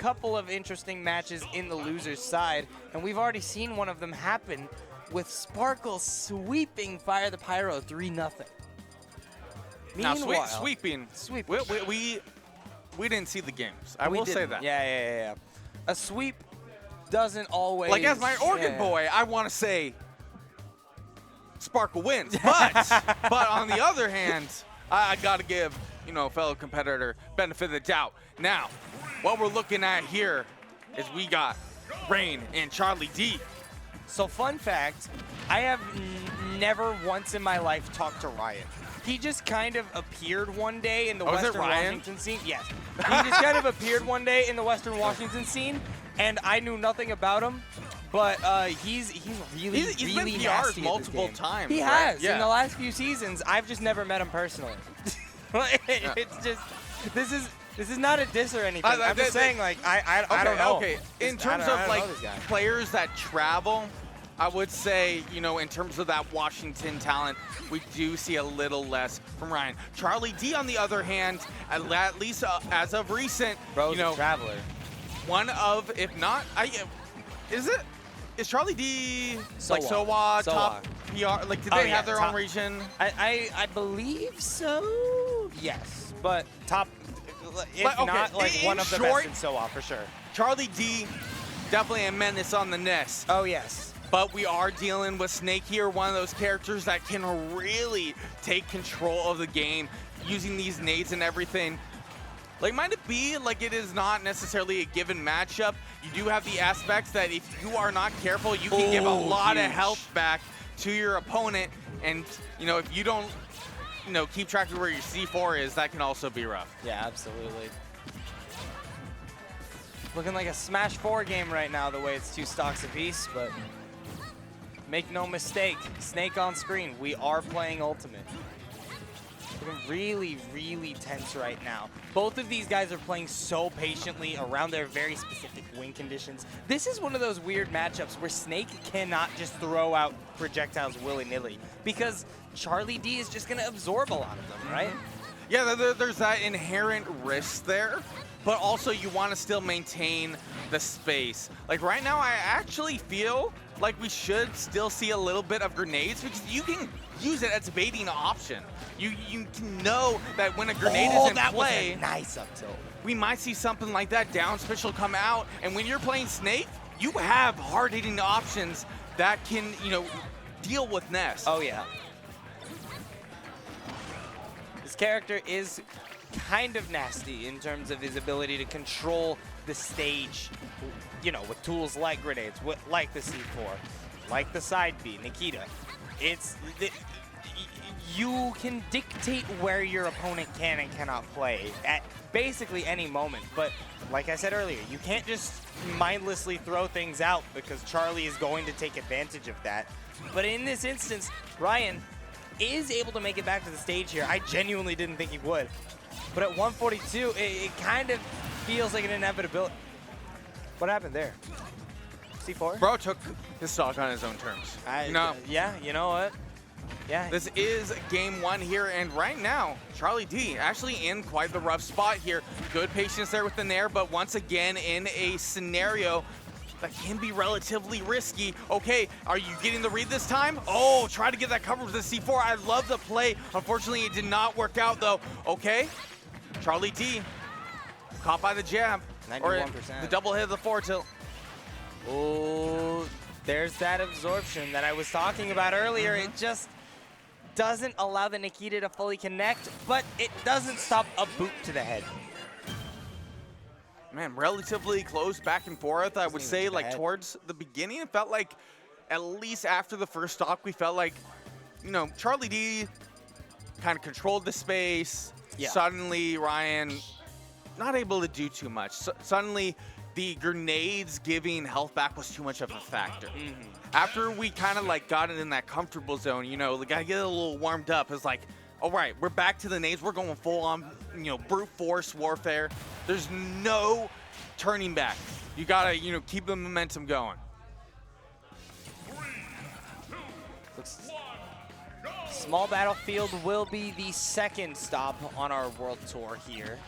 couple of interesting matches in the loser's side, and we've already seen one of them happen with Sparkle sweeping Fire the Pyro 3-0. Now, Meanwhile, sweeping. We didn't see the games. I will say that. Yeah. A sweep doesn't always... Like, as my organ boy, I want to say Sparkle wins. But on the other hand, I got to give, fellow competitor benefit of the doubt. Now, what we're looking at here is we got Raiyihn and Charlie D. So fun fact, I have never once in my life talked to Raiyihn. He just kind of appeared one day in the Western Washington scene. Yes. He just kind of appeared one day in the Western Washington scene, and I knew nothing about him. But he's really been nasty PR'd multiple times. He has. Yeah. In the last few seasons. I've just never met him personally. It's just, this is not a diss or anything. I'm just saying, like, I don't know. Okay, in terms of, like, players that travel, I would say, in terms of that Washington talent, we do see a little less from Raiyihn. Charlie D, on the other hand, at least as of recent, Bro's a traveler. One of, if not, is Charlie D like Sowa top PR? Like, did they have their own region? I believe so. Yes, but top. If not, like one of the best in Sowa for sure. Charlie D, definitely a menace on the Ness. Oh yes. But we are dealing with Snake here, one of those characters that can really take control of the game using these nades and everything. Like, might it be like it is not necessarily a given matchup? You do have the aspects that if you are not careful, you can give a lot of health back to your opponent. And, if you don't, keep track of where your C4 is, that can also be rough. Yeah, absolutely. Looking like a Smash 4 game right now, the way it's 2 stocks apiece, but make no mistake, Snake on screen, we are playing Ultimate. Looking really, really tense right now. Both of these guys are playing so patiently around their very specific win conditions. This is one of those weird matchups where Snake cannot just throw out projectiles willy-nilly because Charlie D is just going to absorb a lot of them, right? Yeah, there's that inherent risk there, but also you want to still maintain the space. Like, right now, I actually feel like we should still see a little bit of grenades because you can use it as a baiting option. You can know that when a grenade is in play, was a nice up tilt. We might see something like that down special come out, and when you're playing Snake, you have hard-hitting options that can, deal with Ness. Oh yeah. This character is kind of nasty in terms of his ability to control the stage, with tools like grenades, like the C4, like the side B, Nikita. You can dictate where your opponent can and cannot play at basically any moment, but like I said earlier, you can't just mindlessly throw things out because Charlie is going to take advantage of that. But in this instance, Raiyihn is able to make it back to the stage here. I genuinely didn't think he would. But at 142, it kind of feels like an inevitability. What happened there? C4? Bro took his stock on his own terms. Yeah, you know what? Yeah. This is game 1 here, and right now, Charlie D actually in quite the rough spot here. Good patience there with the Nair, but once again in a scenario that can be relatively risky. Okay, are you getting the read this time? Oh, try to get that cover with the C4. I love the play. Unfortunately, it did not work out, though. Okay, Charlie D caught by the jab. 91%. Or the double hit of the 4-tilt. Oh, there's that absorption that I was talking about earlier. It just doesn't allow the Nikita to fully connect, but it doesn't stop a boot to the head. Man, relatively close back and forth. I would say, like, towards the beginning, it felt like, at least after the first stock, we felt like, Charlie D kind of controlled the space. Yeah. Suddenly, Raiyihn not able to do too much. Suddenly, the grenades giving health back was too much of a factor. After we kind of, like, got it in that comfortable zone, we gotta get a little warmed up. It's like, all right, we're back to the nades. We're going full on, brute force warfare. There's no turning back. You gotta, keep the momentum going. Small Battlefield will be the second stop on our world tour here.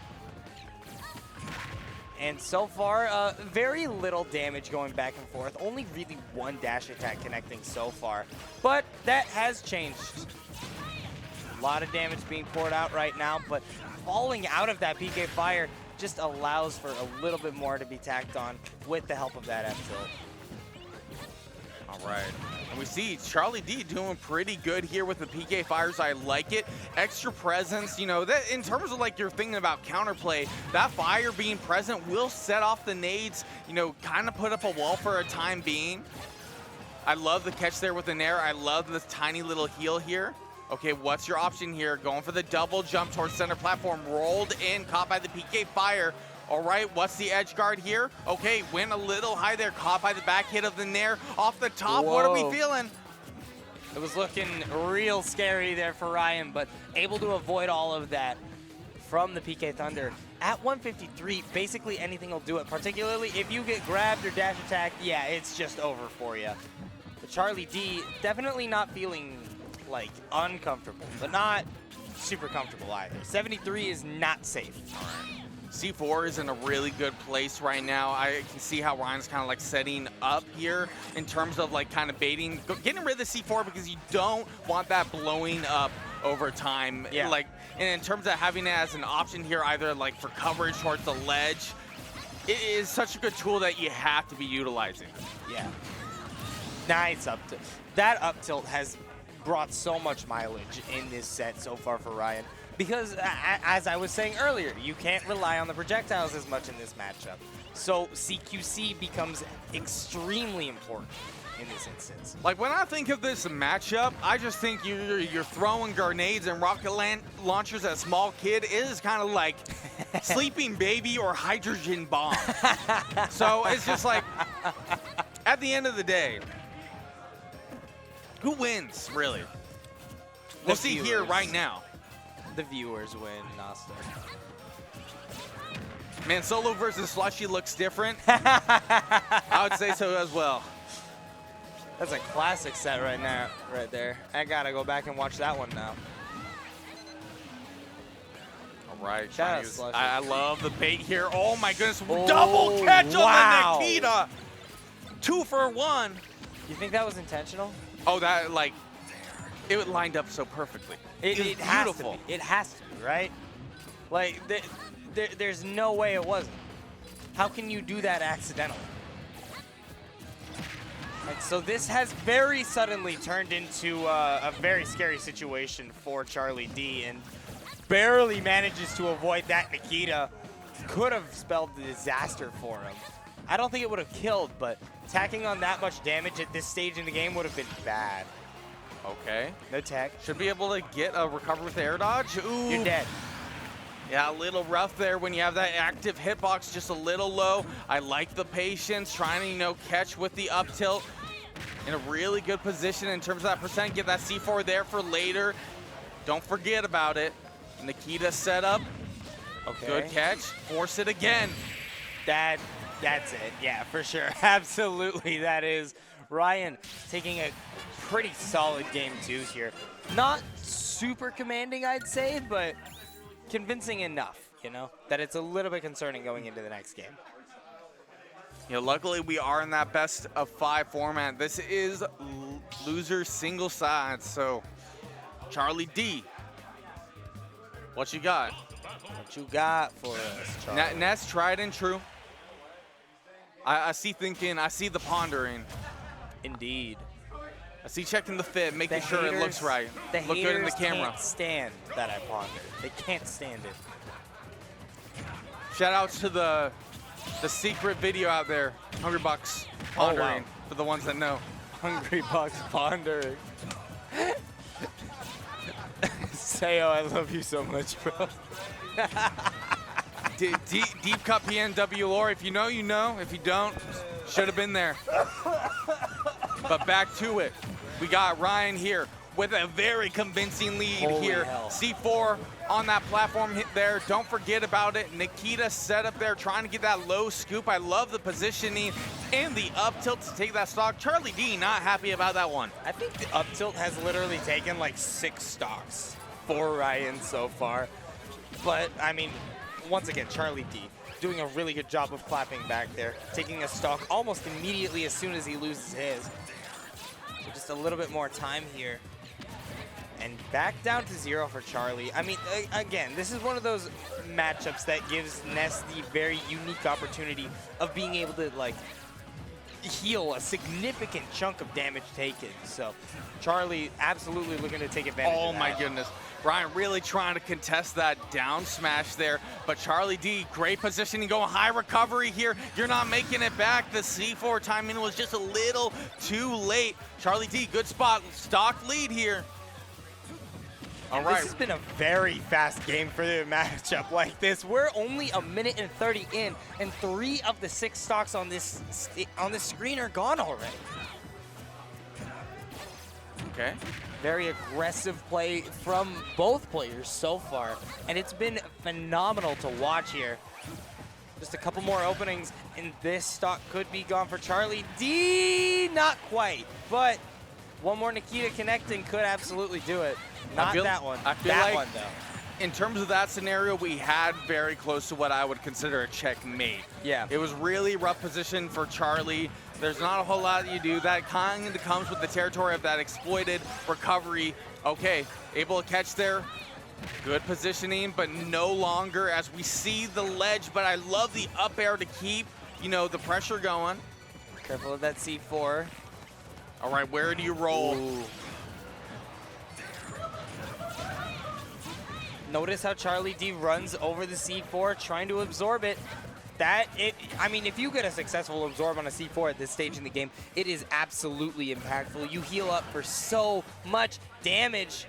And so far, very little damage going back and forth. Only really one dash attack connecting so far. But that has changed. A lot of damage being poured out right now, but falling out of that PK Fire just allows for a little bit more to be tacked on with the help of that F tilt. All right, and we see Charlie D doing pretty good here with the PK Fires. I like it. Extra presence, you know, that in terms of like you're thinking about counterplay, that fire being present will set off the nades, you know, kind of put up a wall for a time being. I love the catch there with the Nair. I love this tiny little heal here. Okay, what's your option here? Going for the double jump towards center platform, rolled in, caught by the PK Fire. All right, what's the edge guard here? Okay, went a little high there, caught by the back hit of the Nair. Off the top, Whoa. What are we feeling? It was looking real scary there for Raiyihn, but able to avoid all of that from the PK Thunder. At 153, basically anything will do it, particularly if you get grabbed or dash attacked, yeah, it's just over for you. But Charlie D, definitely not feeling like uncomfortable, but not super comfortable either. 73 is not safe. All right. C4 is in a really good place right now. I can see how Ryan's kind of like setting up here in terms of like kind of baiting, getting rid of the C4 because you don't want that blowing up over time. Yeah. Like, and in terms of having it as an option here, either like for coverage towards the ledge, it is such a good tool that you have to be utilizing. Yeah. Nice up tilt. That up tilt has brought so much mileage in this set so far for Raiyihn. Because, as I was saying earlier, you can't rely on the projectiles as much in this matchup. So CQC becomes extremely important in this instance. Like, when I think of this matchup, I just think you're throwing grenades and rocket launchers at a small kid. It is kind of like Sleeping Baby or Hydrogen Bomb. So it's just like, at the end of the day, who wins, really? We'll see here right now. The viewers win, Noster. Man, solo versus slushy looks different. I would say so as well. That's a classic set right now, right there. I gotta go back and watch that one now. All right, Shout out Slushy. I love the bait here. Oh my goodness, Oh, double catch wow. on the Nikita. 2 for 1. You think that was intentional? Oh, that like, it lined up so perfectly. It has beautiful. to be. It has to be, right? Like, there's no way it wasn't. How can you do that accidentally? And so this has very suddenly turned into a very scary situation for Charlie D, and barely manages to avoid that Nikita. Could have spelled disaster for him. I don't think it would have killed, but tacking on that much damage at this stage in the game would have been bad. Okay. No tech. Should be able to get a recover with air dodge. Ooh. You're dead. Yeah, a little rough there when you have that active hitbox just a little low. I like the patience, trying to, you know, catch with the up tilt. In a really good position in terms of that percent. Get that C4 there for later. Don't forget about it. Nikita setup. Okay. Good catch. Force it again. That's it. Yeah, for sure. Absolutely, that is. Raiyihn taking a pretty solid game 2 here. Not super commanding, I'd say, but convincing enough, you know, that it's a little bit concerning going into the next game. You know, luckily we are in that best of 5 format. This is loser single sides. So, Charlie D, what you got? What you got for us, Charlie? Ness, tried and true. I see thinking, I see the pondering. Indeed. I see checking the fit, making sure it looks right. Look good in the camera. Can't stand that I pondered. They can't stand it. Shout outs to the secret video out there, Hungry Bucks pondering, for the ones that know. Hungry Bucks pondering. Sayo, I love you so much, bro. Deep cut PNW lore. If you know, you know. If you don't, should have been there. But back to it. We got Raiyihn here with a very convincing lead. Holy here. hell. C4 on that platform hit there. Don't forget about it. Nikita set up there trying to get that low scoop. I love the positioning and the up tilt to take that stock. Charlie D not happy about that one. I think the up tilt has literally taken like 6 stocks for Raiyihn so far. But, I mean, once again, Charlie D, doing a really good job of clapping back there, taking a stock almost immediately as soon as he loses his. So just a little bit more time here. And back down to 0 for Charlie. I mean, again, this is one of those matchups that gives Ness the very unique opportunity of being able to, like, heal a significant chunk of damage taken. So Charlie absolutely looking to take advantage of that. Oh my goodness. Raiyihn really trying to contest that down smash there, but Charlie D, great positioning, going high recovery here. You're not making it back. The C4 timing was just a little too late. Charlie D, good spot, stock lead here. All right. This has been a very fast game for the matchup like this. We're only a minute and 30 in, and 3 of the 6 stocks on this screen are gone already. Okay. Very aggressive play from both players so far, and it's been phenomenal to watch here. Just a couple more openings, and this stock could be gone for Charlie D. Not quite, but one more Nikita connecting could absolutely do it. Not that one. I feel that like one, though. In terms of that scenario, we had very close to what I would consider a checkmate. Yeah. It was really rough position for Charlie. There's not a whole lot you do. That kind of comes with the territory of that exploited recovery. Okay, able to catch there. Good positioning, but no longer as we see the ledge. But I love the up air to keep, you know, the pressure going. Careful of that C4. All right, where do you roll? Ooh. Notice how Charlie D runs over the C4, trying to absorb it. I mean, if you get a successful absorb on a C4 at this stage in the game, it is absolutely impactful. You heal up for so much damage,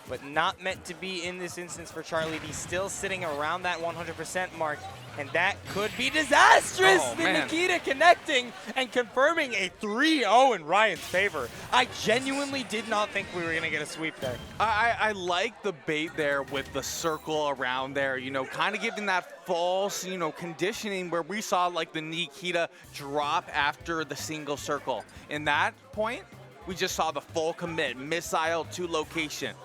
but not meant to be in this instance for Charlie D. Still sitting around that 100% mark, and that could be disastrous. Oh, the man. Nikita connecting and confirming a 3-0 in Raiyhn's favor. I genuinely did not think we were going to get a sweep there. I like the bait there with the circle around there, you know, kind of giving that false, you know, conditioning where we saw like the Nikita drop after the single circle. In that point, we just saw the full commit, missile to location.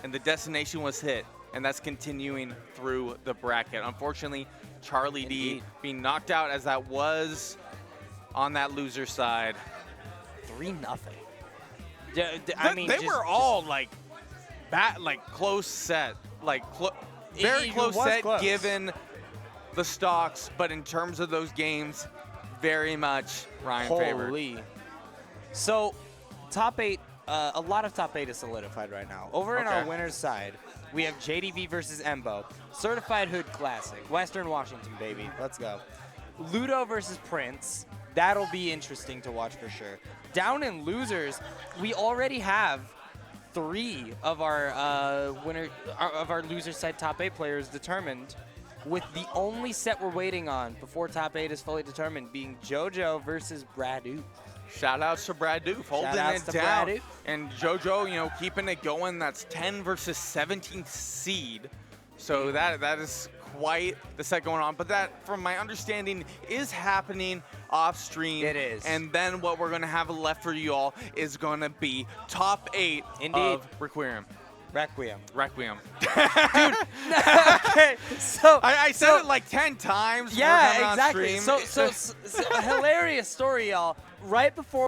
And the destination was hit, and that's continuing through the bracket. Unfortunately, Charlie D being knocked out as that was on that loser side. 3-0. I mean, they were all like close set, like very close set given the stocks, but in terms of those games, very much Raiyhn favored. Holy. So, top 8. A lot of top 8 is solidified right now. Over in our winner's side, we have JDV versus Embo, Certified Hood Classic, Western Washington, baby. Let's go. Ludo versus Prince. That'll be interesting to watch for sure. Down in losers, we already have 3 of our loser side top 8 players determined, with the only set we're waiting on before top 8 is fully determined being JoJo versus Bradu. Shout outs to Brad Doof holding it down. And JoJo, you know, keeping it going. That's 10 versus 17th seed. So that is quite the set going on. But that, from my understanding, is happening off stream. It is. And then what we're going to have left for you all is going to be top 8 of Requiem. Requiem. Dude. Okay, so I said it like 10 times. Yeah, exactly. So a hilarious story, y'all. Right before